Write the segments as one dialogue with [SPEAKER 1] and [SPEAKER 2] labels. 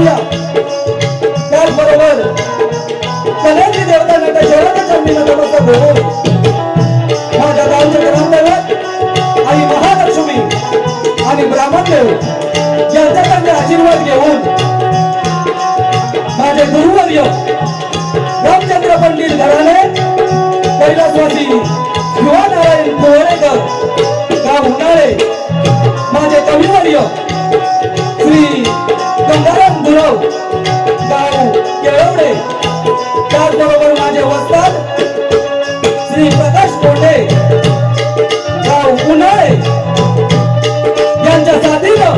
[SPEAKER 1] जाऊया. त्याचबरोबर कलेची देवता नटा शहराच्या चंदीला नमस्कार होऊन माझ्या गावचे ग्रामदैवत आई महालक्ष्मी आणि ब्राह्मणदेव यांच्याकडे आशीर्वाद घेऊन माझे गुरुवर्य रामचंद्र पंडित घराणे कैलासवासी युवा नारायण कोहरेकर गाव उन्हाळे, माझे कविवर्य श्री गंगाराम गुरव गाव केळवडे, त्याचबरोबर माझे वस्ताद श्री प्रकाश कोंडे गाव उन्हाळे यांच्या साथीनं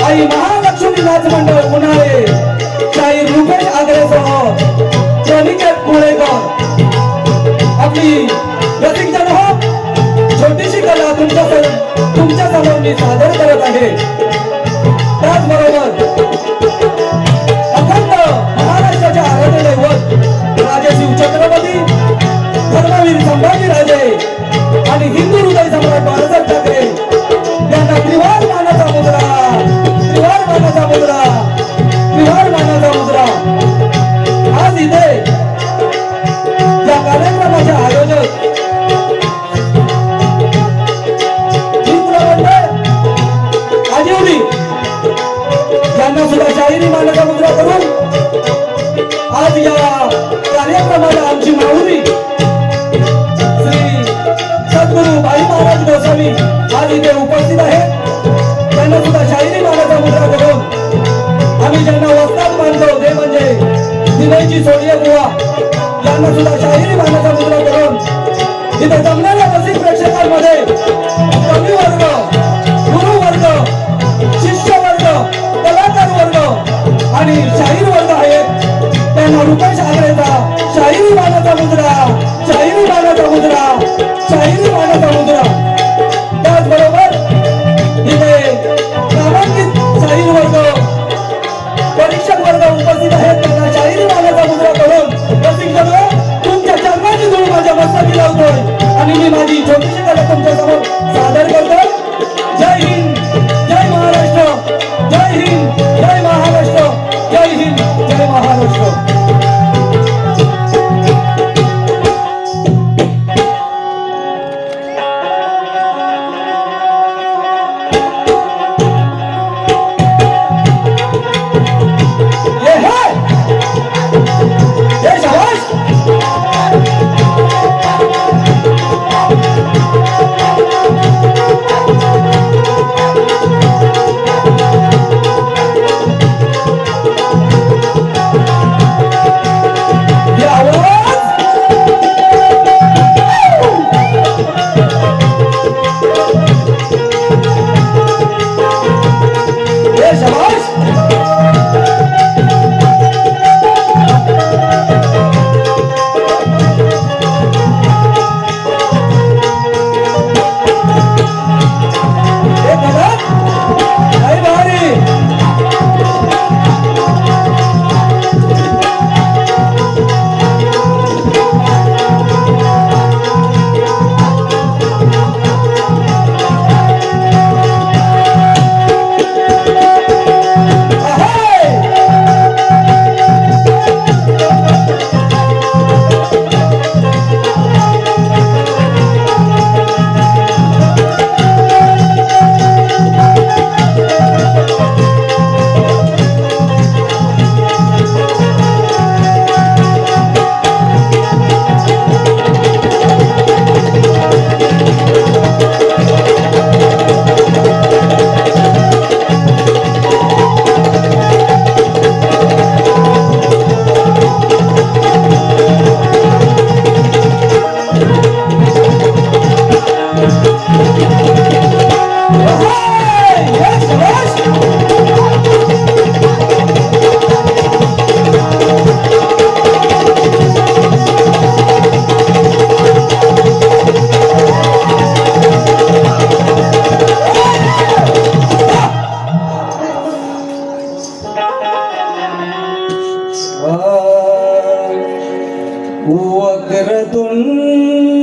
[SPEAKER 1] आई महालक्ष्मी नाच मंडळ उन्हाळे शाहीर रुपेश आगरेसह प्रनिकेत मुळेकर आपली रसिकजन हो छोटीशी कला तुमच्या समोर मी सादर करत आहे. त्याचबरोबर अखंड महाराष्ट्राच्या आराध्य दैवत राजे शिव छत्रपती धर्मवीर संभाजीराजे आणि हिंदू हृदय सम्राट बाळासाहेब ठाकरे यांना त्रिवार मानाचा मुद्रा, त्रिवार मानाचा मुद्रा, त्रिवार मानाचा मुद्रा. आज इथे या कार्यक्रमाचे आयोजक मित्रमंडळ आजिवली यांना सुद्धा शाहिरी मानाचा मुद्रा करून आज या कार्यक्रमाला आमची माऊली श्री सद्गुरू भाई महाराज गोस्वामी आज इथे उपस्थित आहेत. त्यांना सुद्धा शाहिरी मानाचा मुद्रा करून आम्ही ज्यांना वस्ताद मानतो ते म्हणजे दिनेशजी सोडिया बुवा यांना सुद्धा शाहिरी मानाचा मुद्रा करून इथे जमलेल्या रसिक प्रेक्षकांमध्ये कवी वर्ग, गुरु वर्ग, शिष्य वर्ग, कलाकार वर्ग आणि शाहीर वर्ग आहेत. त्यांना रुपेश आगरेचा शाहिरी मानाचा मुद्रा, शाहिरी मानाचा मुद्रा, शाहिरी मानाचा मुद्रा. त्याचबरोबर इथे नामांकित शाहीर वर्ग, परीक्षक वर्ग उपस्थित आहेत. त्यांना शाहिरी मानाचा मुद्रा करून रसिकजन तुमच्या चरणाची धूळ माझ्या मस्तकी लावतोय आणि मी माझी छोटीशी कला तुमच्या समोर सादर करतोय. जय हिंद, जय महाराष्ट्र, जय हिंद, जय महाराष्ट्र, जय हिंद, जय महाराष्ट्र.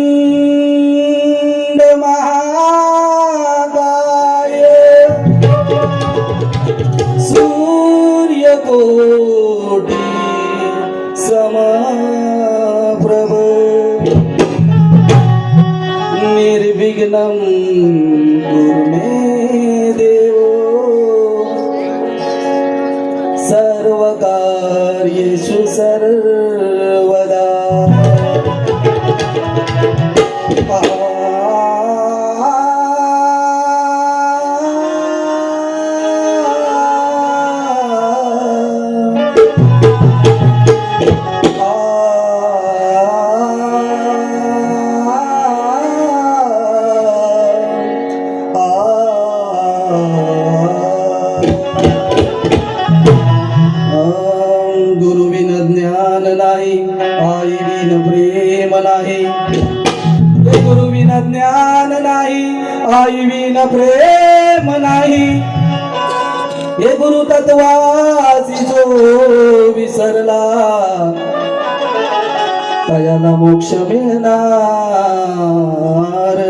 [SPEAKER 2] वक्रतुंड महाकाय सूर्य
[SPEAKER 1] सर्वदा गुरुविन ज्ञान नाही, आई विन प्रेम नाही. गुरुविन ज्ञान नाही, आई विन प्रेम नाही. हे गुरु तत्वासी जो विसरला, त्याला मोक्ष मिळणार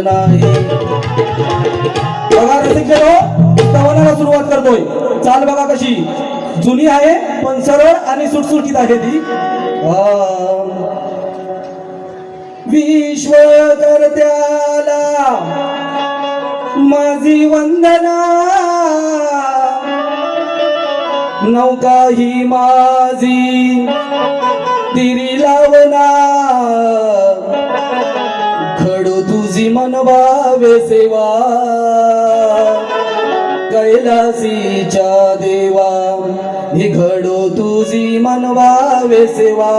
[SPEAKER 1] नाही. बघा रसिकजनो, कवनाला सुरुवात करतोय. चाल बघा कशी जुनी आहे पण सरळ आणि सुटसुटीत आहे ती. विश्वकर्त्याला माझी वंदना, नौका ही माझी तिरी लावना, खडू तुझी मनवावे सेवा, कैलासीच्या देवा ही घडो तुझी मनवावे सेवा,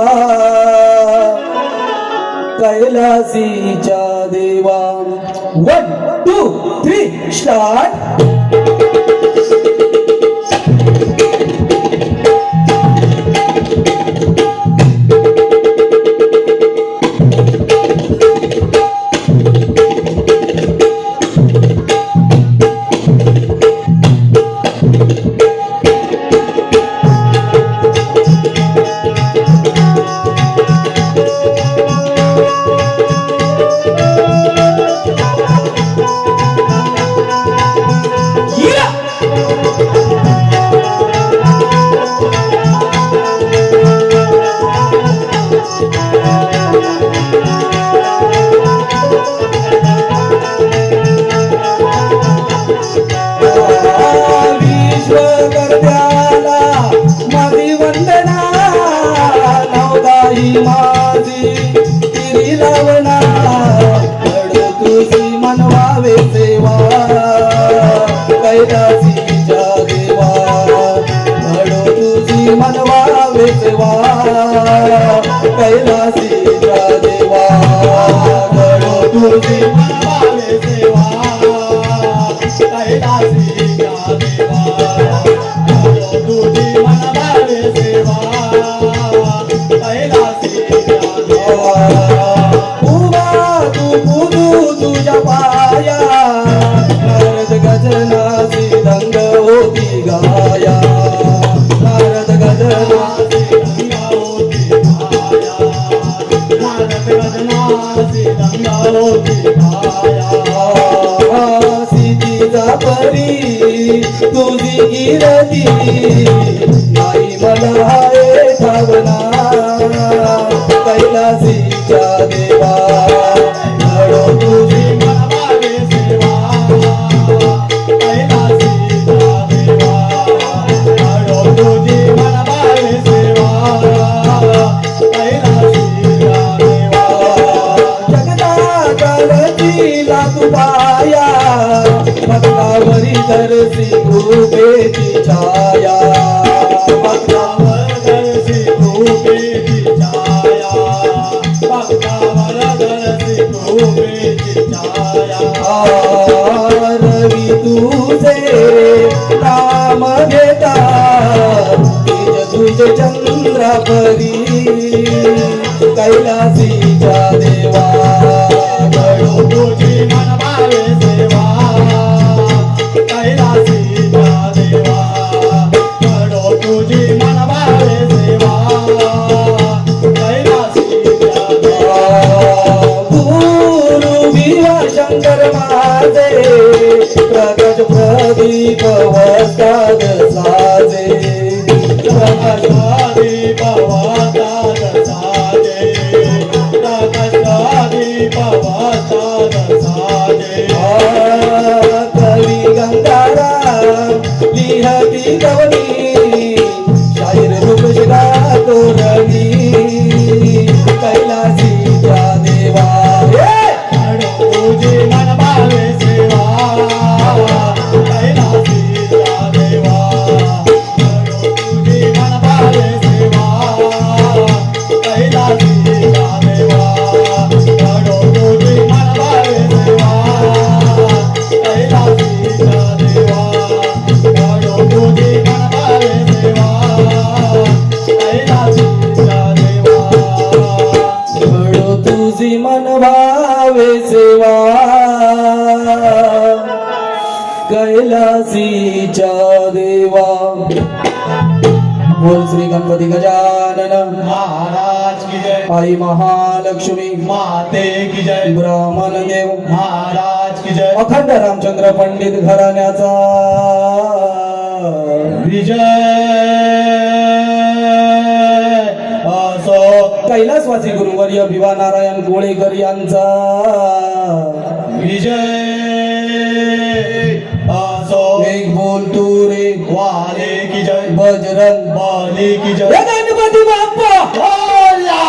[SPEAKER 1] कैलासीच्या देवा. 1 2 3 स्टार्ट. विश्वकर्त्याला माझी वंदना, नौका ही माझी तिरी लावना, घडो तुझी मनवावे सेवा, कैलासीच्या देवा, घडो तुझी मनवावे सेवा, कैलासीच्या देवा, घडो तुझी मनवावे सेवा, कैलासीच्या देवा, घडो तुझी मनवावे सेवा, कैलासीच्या देवा. उभा तू पुजू तुझ्या पाया, नारद गजनाची दंग होती गाया, नारद गजनाची दंग होती गाया, नारद गजनाची दंग होती गाया. सीतीचा परी तुझी गिरती, आई मला आहे भावना, कैलासीच्या देवा, घडो तुझी मनवावे सेवा, कैलासीच्या देवा, घडो तुझी मनवावे सेवा, कैलासीच्या देवा. जगता गळतीला तू पाया, भक्तावरी दर्शी कृपेची छाया, भक्तावर दर्शी कृपेची छाया, भक्तावर दर्शी कृपेची छाया. रवी तुझे नाम घेता, तेज तुझे चंद्रापरी, कैलासीच्या देवा, घडो तुझी मनवावे सेवा, कैलासीच्या देवा, घडो तुझी मनवावे सेवा, कैलासीच्या देवा. गुरु विवा शंकर माझे, प्रकाश प्रदीप वस्ताद साजे, प्रकाश प्रदीप वस्ताद साजे, प्रकाश प्रदीप वस्ताद साजे. कवी गंगारा लिहती गवनी, शाहीर रूप शिगा तोरणी, बोल श्री गणपती गजानन
[SPEAKER 2] महाराज की जय।
[SPEAKER 1] आई महालक्ष्मी
[SPEAKER 2] माते की जय।
[SPEAKER 1] ब्राह्मण देव
[SPEAKER 2] महाराज की जय।
[SPEAKER 1] अखंड रामचंद्र पंडित घराण्याचा
[SPEAKER 2] विजय असो।
[SPEAKER 1] कैलासवासी गुरुवर्य भिवा नारायण गोळेकर यांचा
[SPEAKER 2] विजय असो।
[SPEAKER 1] एक बोल तू रे
[SPEAKER 2] वाले की जय।
[SPEAKER 1] बजरंग
[SPEAKER 2] बली की जय।
[SPEAKER 1] हे गणपती बाप्पा
[SPEAKER 2] बोला।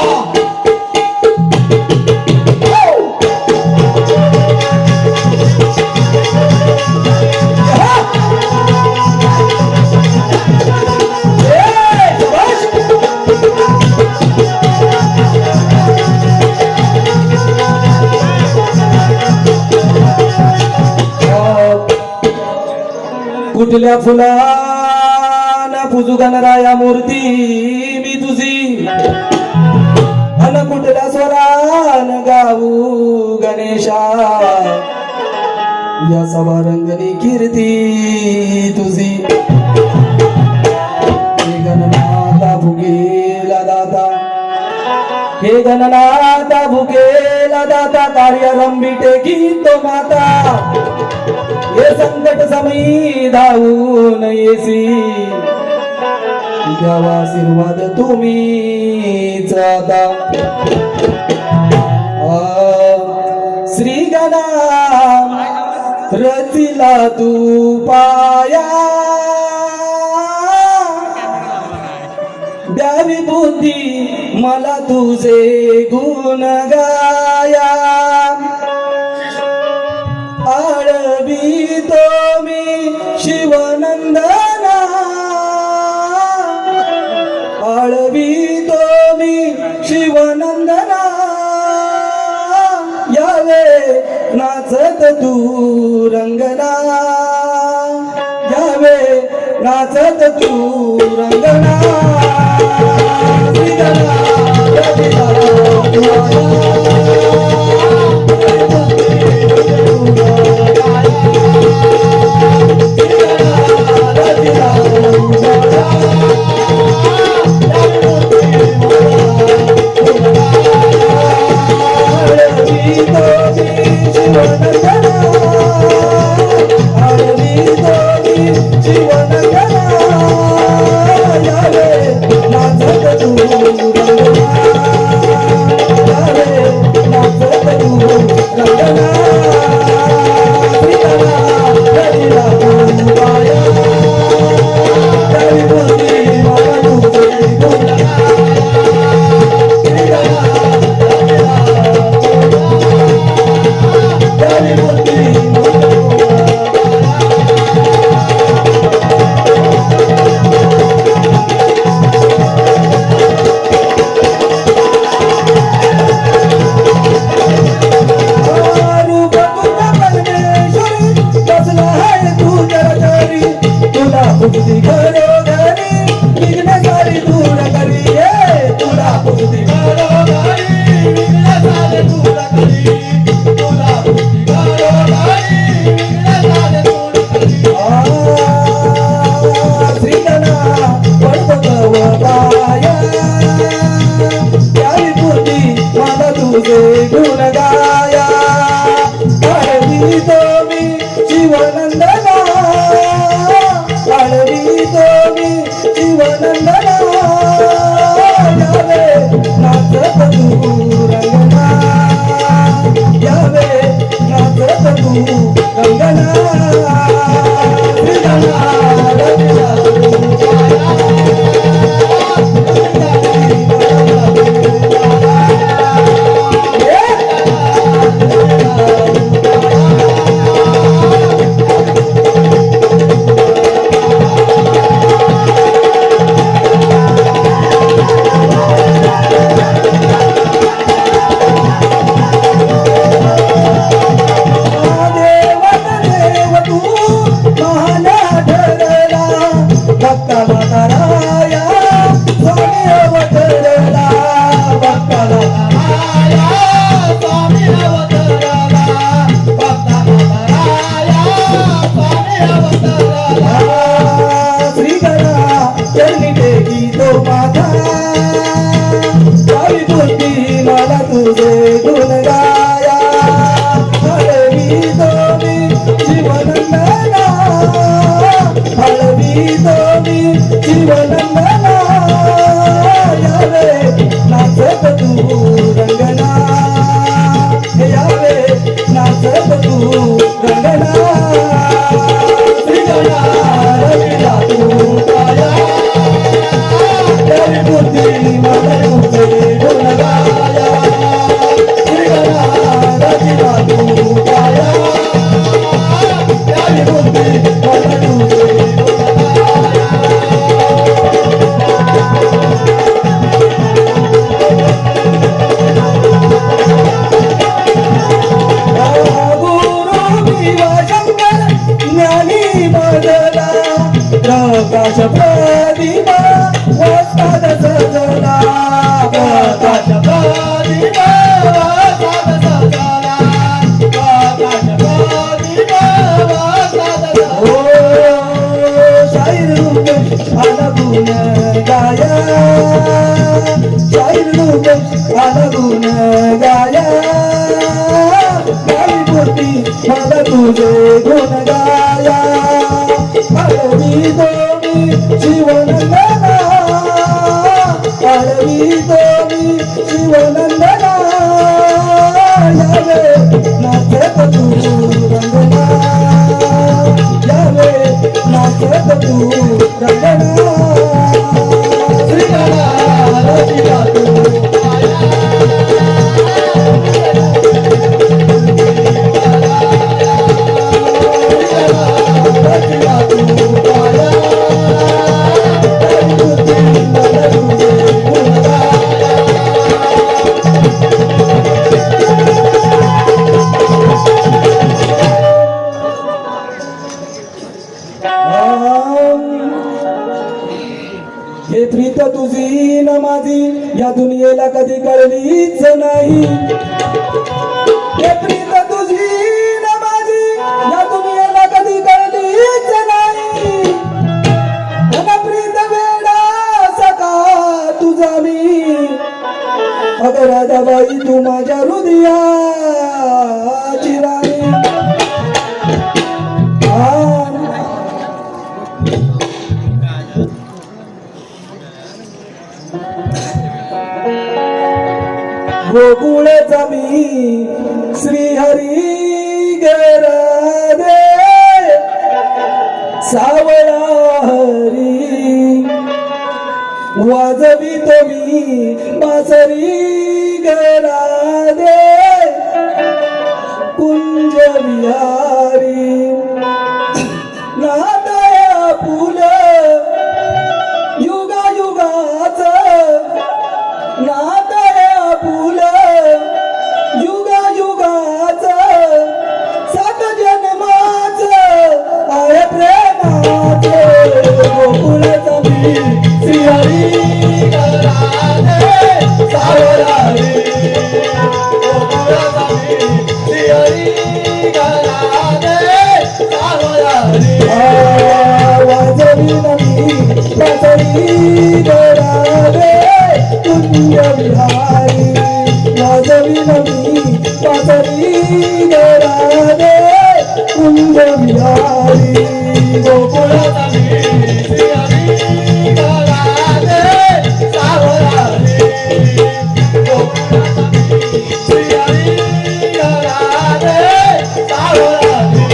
[SPEAKER 1] कुठल्या फुलाना पूजू गणराया मूर्ती मी तुझी अन कुठल्या स्वरान गाऊ गणेशा या सवारंगणी कीर्ती तुझी हे गणनाथा भुगेला दाता हे गणनाथा भुगेला दाता कार्य रंबिटे गीतो माता हे संकट समयी धावून येसी द्यावा आशीर्वाद तुम्हीच आता श्री गणा रचिला तू पाया द्यावी बुद्धी मला तुझे गुण गाया आळवी तो मी शिवनंदना आळवी तो मी शिवनंदना यावे नाचत तू रंगना यावे नाचत तू रंगना श्री गणा चरणी टेकी तो माथा गावी बुद्धी मला तुझे गुण गाया हळवी तो मी जीवनंदना हळवी तो मी जीवनंदना यावे नाचत तू रंगना यावे नाचत तू रंगना श्रीगणा रविला तू काया यावी बुद्धी मला तुझे गुण गाया श्रीगणा रविला तू काया यावी बुद्धी मला तुझे गुण गाया प्रकाश प्रतिमा वस्ताद सजला प्रकाश प्रतिमा वस्ताद सजला प्रकाश प्रतिमा वस्ताद सजला ओ शाहीर रूपेश आला गुण गाया शाहीर रूपेश आला गुण गाया गावी बुद्धी मला तुझे गुण गाया हळवी दोनी जीवनंदना हळवी दोनी जीवनंदना यावे नाचत तू रंगना यावे नाचत तू रंगना श्रीगणा रचिला तू हे प्रीत तुझी न माझी या दुनियेला कधी कळलीच नाही हे प्रीत तुझी न माझी या दुनियेला कधी कळलीच नाही अन प्रीत वेडा सका तुझा मी अगं राधाबाई तू माझ्या हृदयाची राणी गोकुळचा मी श्रीहरी गरादे सावळा हरी वाजवी तो मी बासरी गरादे कुंज विहारी नादया फुल युगा युगाच नादया फुल युगा युगाच सात जन्माच आहे प्रेमाच गोकुळाचा मी श्रीहरी गरादे सावळा हरी गोकुळाचा मी श्रीहरी गरादे सावळा हरी वाजवी नमी बासरी गरादे कुंज विहारी वाजवी नमी बासरी गरादे कुंज विहारी गोकुळाचा मी श्रीहरी गरादे सावळा हरी गोकुळाचा मी श्रीहरी गरादे सावळा हरी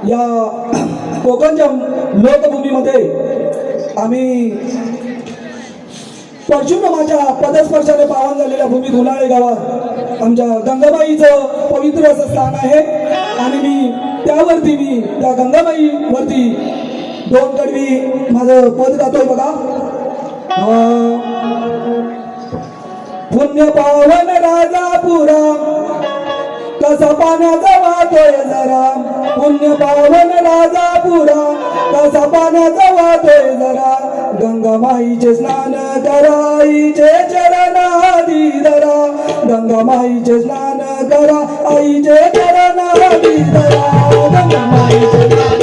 [SPEAKER 1] या कोकणच्या लोकभूमीमध्ये आम्ही परशुरामाच्या पदस्पर्शाने पावन झालेल्या भूमीत उन्हाळे गावात आमच्या गंगाबाईचं पवित्र असं स्थान आहे आणि मी त्या गंगाबाईवरती दोन कडवी माझं पद गातोय बघा. पुण्य पावन राजापुरा कसा पाण्याचा वाहतोय जरा. पुण्य पावन राजापुरा कसा पाण्याचा वाहतोय जरा. गंगामाईचे स्नान कराईचे चरणाधी धरा. गंगामाईचे स्नान करा आईचे चरणाधी धरा. गंगामाईचे स्नान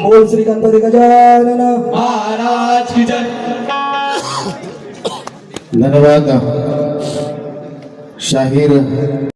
[SPEAKER 1] बोल श्री गणपती गजानन
[SPEAKER 2] महाराज की जय.
[SPEAKER 3] धन्यवाद. शाहीर